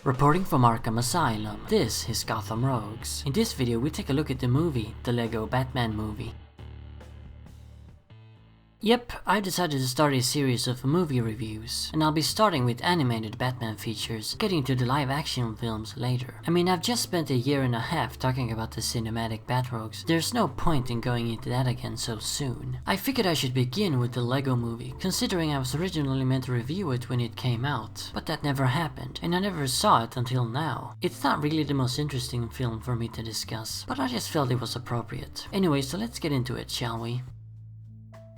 Reporting from Arkham Asylum, this is Gotham Rogues. In this video we take a look at the movie, the Lego Batman movie. Yep, I decided to start a series of movie reviews, and I'll be starting with animated Batman features, getting to the live action films later. I mean, I've just spent a year and a half talking about the cinematic Batrogues. There's no point in going into that again so soon. I figured I should begin with the Lego movie, considering I was originally meant to review it when it came out, but that never happened, and I never saw it until now. It's not really the most interesting film for me to discuss, but I just felt it was appropriate. Anyway, so let's get into it, shall we?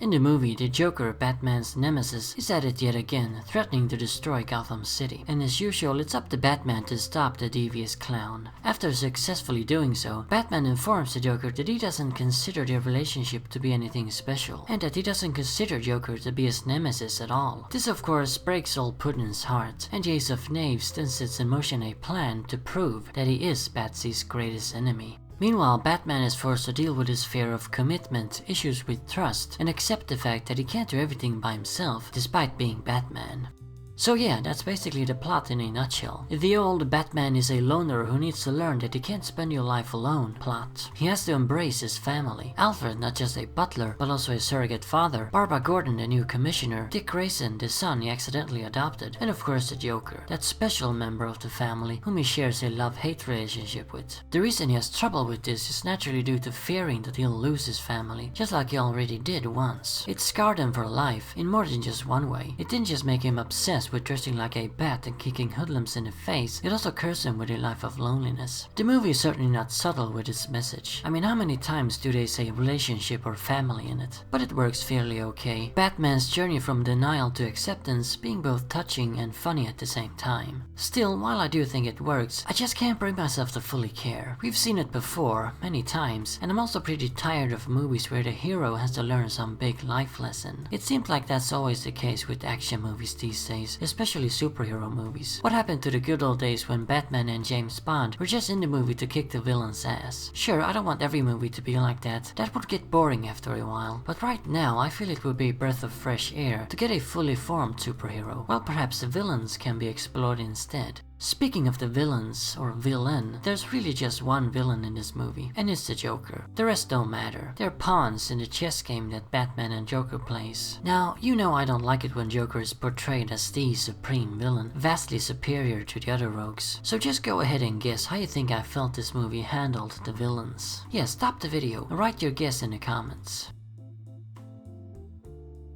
In the movie, the Joker, Batman's nemesis, is at it yet again, threatening to destroy Gotham City, and as usual it's up to Batman to stop the devious clown. After successfully doing so, Batman informs the Joker that he doesn't consider their relationship to be anything special, and that he doesn't consider Joker to be his nemesis at all. This of course breaks old Puddin's heart, and the Ace of Knaves then sets in motion a plan to prove that he is Batsy's greatest enemy. Meanwhile, Batman is forced to deal with his fear of commitment, issues with trust, and accept the fact that he can't do everything by himself, despite being Batman. So yeah, that's basically the plot in a nutshell. The old Batman is a loner who needs to learn that he can't spend your life alone plot. He has to embrace his family. Alfred, not just a butler, but also a surrogate father, Barbara Gordon, the new commissioner, Dick Grayson, the son he accidentally adopted, and of course the Joker, that special member of the family whom he shares a love-hate relationship with. The reason he has trouble with this is naturally due to fearing that he'll lose his family, just like he already did once. It scarred him for life, in more than just one way. It didn't just make him obsessed with dressing like a bat and kicking hoodlums in the face, it also cursed him with a life of loneliness. The movie is certainly not subtle with its message. I mean, how many times do they say relationship or family in it? But it works fairly okay. Batman's journey from denial to acceptance being both touching and funny at the same time. Still, while I do think it works, I just can't bring myself to fully care. We've seen it before, many times, and I'm also pretty tired of movies where the hero has to learn some big life lesson. It seems like that's always the case with action movies these days, especially superhero movies. What happened to the good old days when Batman and James Bond were just in the movie to kick the villain's ass? Sure, I don't want every movie to be like that. That would get boring after a while. But right now, I feel it would be a breath of fresh air to get a fully formed superhero. Well, perhaps the villains can be explored instead. Speaking of the villains, or villain, there's really just one villain in this movie, and it's the Joker. The rest don't matter. They're pawns in the chess game that Batman and Joker plays. Now, you know I don't like it when Joker is portrayed as the supreme villain, vastly superior to the other rogues. So just go ahead and guess how you think I felt this movie handled the villains. Yeah, stop the video and write your guess in the comments.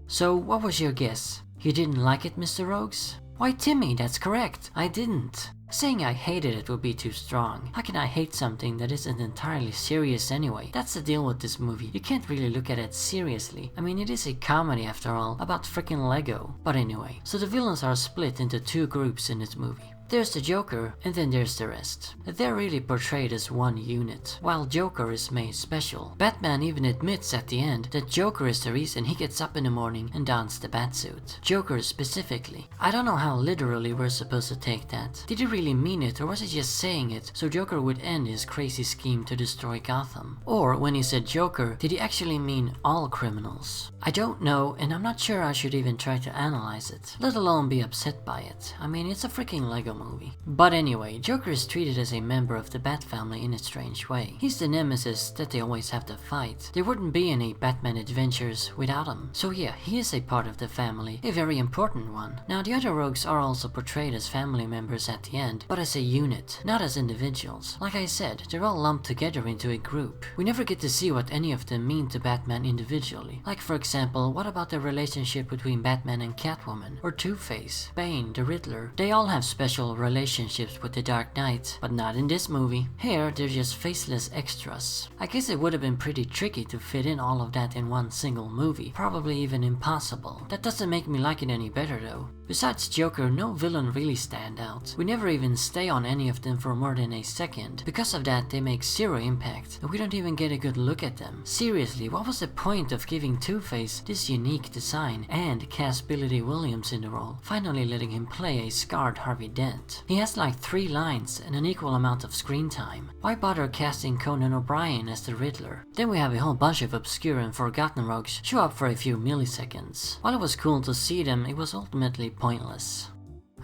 So, what was your guess? You didn't like it, Mr. Rogues? Why, Timmy, that's correct. I didn't. Saying I hated it would be too strong. How can I hate something that isn't entirely serious anyway? That's the deal with this movie. You can't really look at it seriously. I mean, it is a comedy after all, about freaking Lego. But anyway, so the villains are split into two groups in this movie. There's the Joker, and then there's the rest. They're really portrayed as one unit, while Joker is made special. Batman even admits at the end that Joker is the reason he gets up in the morning and dons the Batsuit. Joker specifically. I don't know how literally we're supposed to take that. Did he really mean it, or was he just saying it so Joker would end his crazy scheme to destroy Gotham? Or, when he said Joker, did he actually mean all criminals? I don't know, and I'm not sure I should even try to analyze it, let alone be upset by it. I mean, it's a freaking Lego movie. But anyway, Joker is treated as a member of the Bat family in a strange way. He's the nemesis that they always have to fight. There wouldn't be any Batman adventures without him. So yeah, he is a part of the family, a very important one. Now the other rogues are also portrayed as family members at the end, but as a unit, not as individuals. Like I said, they're all lumped together into a group. We never get to see what any of them mean to Batman individually. Like for example, what about the relationship between Batman and Catwoman? Or Two-Face, Bane, the Riddler? They all have special relationships with the Dark Knight, but not in this movie. Here, they're just faceless extras. I guess it would have been pretty tricky to fit in all of that in one single movie, probably even impossible. That doesn't make me like it any better though. Besides Joker, no villain really stand out. We never even stay on any of them for more than a second. Because of that, they make zero impact, and we don't even get a good look at them. Seriously, what was the point of giving Two-Face this unique design and cast Billy Williams in the role, finally letting him play a scarred Harvey Dent? He has like 3 lines and an equal amount of screen time. Why bother casting Conan O'Brien as the Riddler? Then we have a whole bunch of obscure and forgotten rogues show up for a few milliseconds. While it was cool to see them, it was ultimately pointless.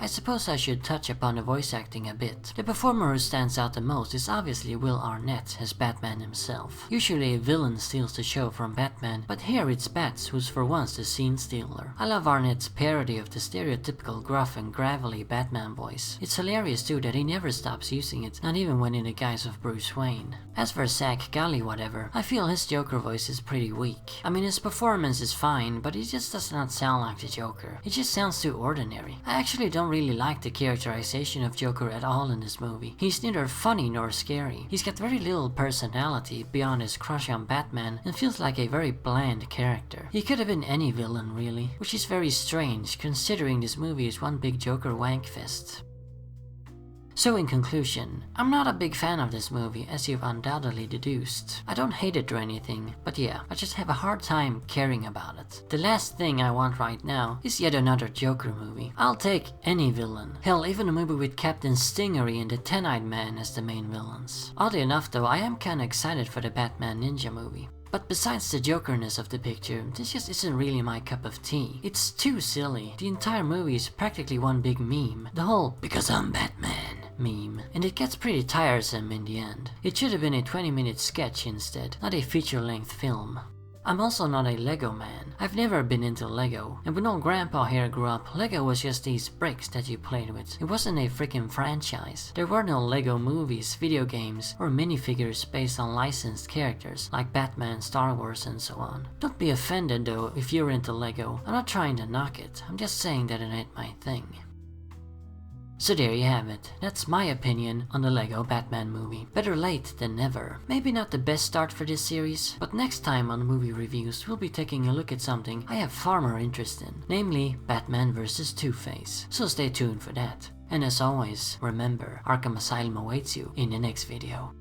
I suppose I should touch upon the voice acting a bit. The performer who stands out the most is obviously Will Arnett as Batman himself. Usually a villain steals the show from Batman, but here it's Bats who's for once the scene stealer. I love Arnett's parody of the stereotypical gruff and gravelly Batman voice. It's hilarious too that he never stops using it, not even when in the guise of Bruce Wayne. As for Zach Galifianakis, I feel his Joker voice is pretty weak. I mean, his performance is fine, but he just does not sound like the Joker. It just sounds too ordinary. I actually don't really like the characterization of Joker at all in this movie. He's neither funny nor scary. He's got very little personality beyond his crush on Batman and feels like a very bland character. He could have been any villain really, which is very strange considering this movie is one big Joker wankfest. So in conclusion, I'm not a big fan of this movie, as you've undoubtedly deduced. I don't hate it or anything, but yeah, I just have a hard time caring about it. The last thing I want right now is yet another Joker movie. I'll take any villain. Hell, even a movie with Captain Stingery and the Ten-Eyed Man as the main villains. Oddly enough though, I am kinda excited for the Batman Ninja movie. But besides the Jokerness of the picture, this just isn't really my cup of tea. It's too silly. The entire movie is practically one big meme. The whole "because I'm Batman" meme. And it gets pretty tiresome in the end. It should have been a 20-minute sketch instead, not a feature-length film. I'm also not a Lego man. I've never been into Lego. And when old grandpa here grew up, Lego was just these bricks that you played with. It wasn't a freaking franchise. There were no Lego movies, video games, or minifigures based on licensed characters like Batman, Star Wars, and so on. Don't be offended though if you're into Lego. I'm not trying to knock it. I'm just saying that it ain't my thing. So there you have it. That's my opinion on the Lego Batman movie. Better late than never. Maybe not the best start for this series, but next time on movie reviews we'll be taking a look at something I have far more interest in, namely Batman vs. Two-Face. So stay tuned for that. And as always, remember, Arkham Asylum awaits you in the next video.